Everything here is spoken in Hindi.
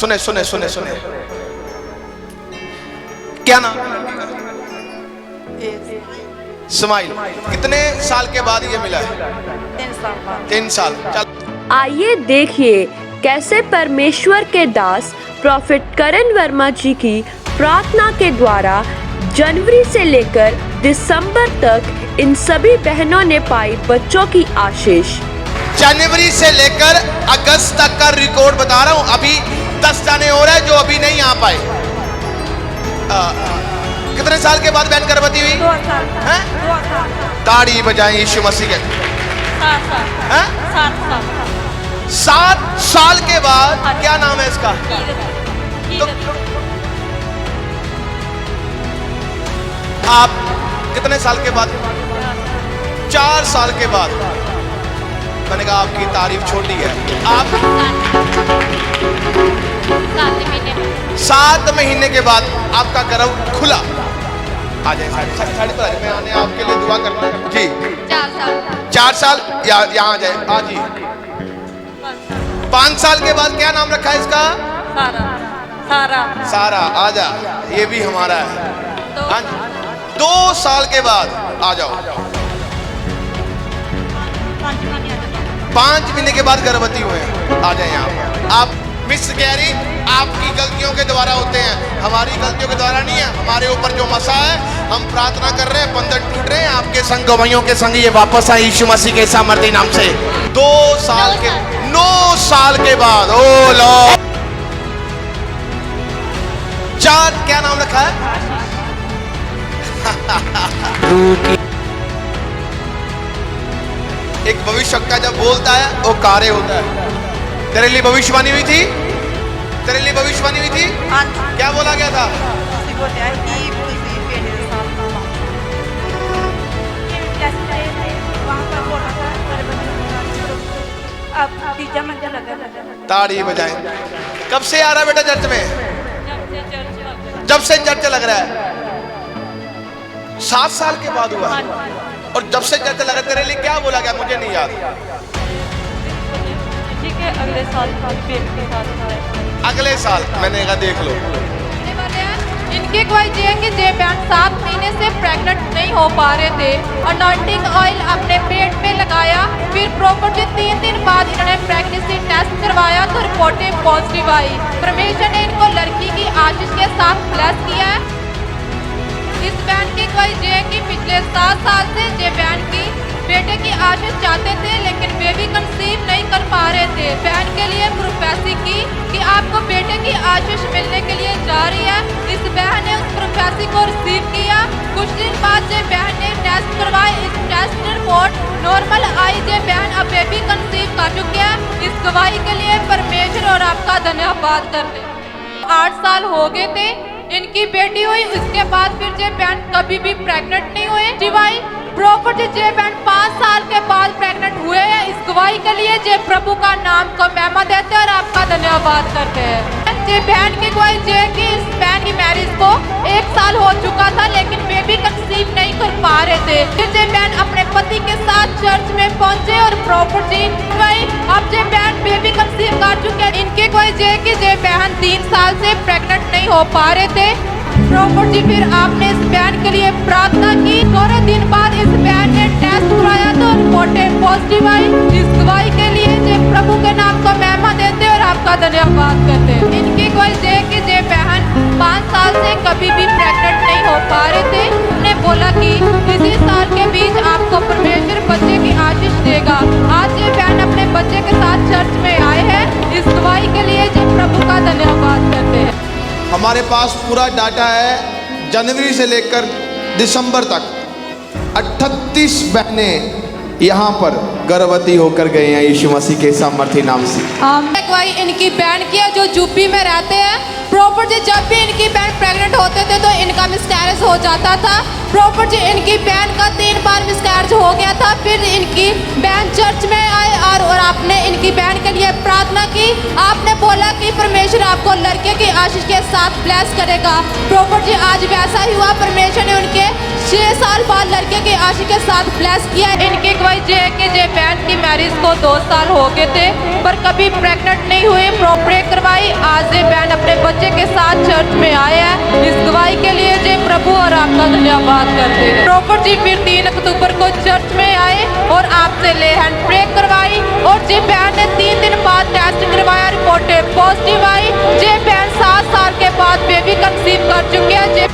सुने सुने सुने सुने, क्या नाम? स्माइल। कितने साल के बाद ये मिला है? 3 साल बाद। 3 साल। चल आइए देखिए कैसे परमेश्वर के दास प्रॉफिट करण वर्मा जी की प्रार्थना के द्वारा जनवरी से लेकर दिसंबर तक इन सभी बहनों ने पाई बच्चों की आशीष। जनवरी से लेकर अगस्त तक का रिकॉर्ड बता रहा हूं। अभी 10 जाने हो रहा है जो अभी नहीं आ पाए। कितने साल के बाद बहन गर्भवती हुई? 2 साल। हैं? 2 साल। ताड़ी बजाएं यीशु मसीह के। 7 साल। हैं? 7 साल। 7 साल के बाद क्या नाम है इसका? तो आप कितने साल के बाद? 4 साल के बाद। मैंने कहा आपकी तारीफ छोटी है। आप 7 महीने के बाद आपका गर्भ खुला। आ जाए साड़ी पर आ जाए, मैं आने आपके लिए दुआ करता हूँ जी। 4 साल यहाँ आ जाए। आ जी। 5 साल के बाद क्या नाम रखा है इसका? सारा। आ जा, ये भी हमारा है। 2 साल के बाद आ जाओ। 5 महीने के बाद गर्भवती हुए हैं। आ जाए यहाँ। आप मिस गैरी, आपकी गलतियों के द्वारा होते हैं, हमारी गलतियों के द्वारा नहीं है। हमारे ऊपर जो मसा है, हम प्रार्थना कर रहे हैं, बंधन टूट रहे हैं। आपके संग गवाहियों के संग ये वापस आए यीशु मसीह के सामर्थी नाम से। 9 साल के बाद। ओ लॉर्ड। 4 क्या नाम रखा है? एक भविष्यवक्ता जब बोलता है वो कार्य होता है। तेरे लिए भविष्यवाणी हुई थी? तेरे लिए भविष्यवाणी हुई थी? क्या बोला गया था? ताड़ी बजाएं। कब से आ रहा है बेटा चर्च में? जब से चर्च लग रहा है। 7 साल के बाद हुआ। और जब से चर्च लग रहा है, तेरे लिए क्या बोला गया? मुझे नहीं याद। ठीक है, अगले साल पेट के साथ। अगले साल मैंने कहा देख लो। इनके गवाही ये है कि जे बहन 7 महीने से प्रेग्नेंट नहीं हो पा रहे थे। अनॉइंटिंग ऑयल अपने पेट में लगाया, फिर प्रॉपर 3 दिन बाद इन्होंने प्रेगनेंसी टेस्ट करवाया तो रिपोर्टें पॉजिटिव आई। परमेश्वर ने इनको लड़की की आशीष के साथ ब्लेस किया है। इस बहन की गवाही ये है कि पिछले 7 साल से जे बहन की बेटे की आशीष चाहते थे लेकिन बेबी कंसीव नहीं कर पा रहे थे। बहन के लिए प्रोफेसी की कि आपको बेटे की आशीष मिलने के लिए जा रही है। इस बहन ने उस प्रोफेसी को रिसीव किया। कुछ दिन बाद जे बहन ने टेस्ट करवाए, इस टेस्ट रिपोर्ट नॉर्मल आई। जे बहन अब बेबी कंसीव कर चुकी है। इस गवाही के लिए परमेश्वर और आपका धन्यवाद करते। 8 साल हो गए थे इनकी बेटी हुई, उसके बाद फिर जे बहन कभी भी प्रेग्नेंट नहीं हुए। जिवाई प्रॉपर जे बहन 5 साल के बाद प्रेग्नेंट हुए हैं। इस गवाही के लिए जे प्रभु का नाम को महिमा देते हैं और आपका धन्यवाद करते हैं। जे बहन की गवाही जे कि इस बहन की मैरिज को 1 साल हो चुका था लेकिन बेबी कंसीव नहीं कर पा रहे थे। फिर जे बहन अपने पति के साथ चर्च में पहुंचे और प्रॉपर जी अब जे बहन बेबी कंसीव कर चुके हैं। इनके गवाही जे कि जे बहन 3 साल से प्रेग्नेंट नहीं हो पा रहे थे। प्रॉपर जी फिर आपने इस बहन के लिए प्रार्थना की। थोड़े दिन बाद इस बहन ने टेस्ट कराया तो रिपोर्टें पॉजिटिव आई। इस गवाही के लिए जे प्रभु के नाम को महिमा देते और आपका धन्यवाद करते हैं। इनकी गवाही जे कि जे बहन 5 साल से कभी भी प्रेग्नेंट नहीं हो पा रहे थे। उन्होंने बोला कि इसी साल के बीच आपको परमेश्वर बच्चे की आशीष देगा। आज ये बहन अपने बच्चे के साथ चर्च में आए हैं। इस गवाही के लिए जे प्रभु का धन्यवाद करते हैं। हमारे पास पूरा डाटा है जनवरी से लेकर दिसंबर तक 38 बहनें यहाँ पर गर्भवती होकर गए हैं यीशु मसीह के सामर्थी नाम से। गवाही इनकी बहन की है जो यूपी में रहते हैं। प्रॉपर जी जब भी इनकी बहन प्रेग्नेंट होते थे तो इनका मिसकैरेज हो जाता था। प्रॉपर जी इनकी बहन का 3 बार मिसकैरेज हो गया था। फिर इनकी बहन चर्च में आए और आपने इनकी बहन के लिए प्रार्थना की। आपने बोला कि परमेश्वर आपको लड़के की आशीष के साथ ब्लेस करेगा। प्रॉपर जी आज वैसा ही हुआ। परमेश्वर ने उनके 6 साल बाद लड़के के आशिक के साथ फ्लैश किया। इनके गवाही ये है कि ये बहन की मैरिज को 2 साल हो गए थे पर कभी प्रेग्नेंट नहीं हुई। प्रे करवाई, आज ये बहन अपने बच्चे के साथ चर्च में आए हैं। इस गवाही के लिए ये प्रभु और आपका धन्यवाद करते हैं। प्रॉफिट जी फिर 3 अक्टूबर को चर्च में आए और आपसे ले हैंड प्रे करवाई और जी बहन ने 3 दिन बाद टेस्ट करवाया, रिपोर्टें पॉजिटिव आई। ये बहन 7 साल के बाद बेबी कंसीव कर चुके हैं।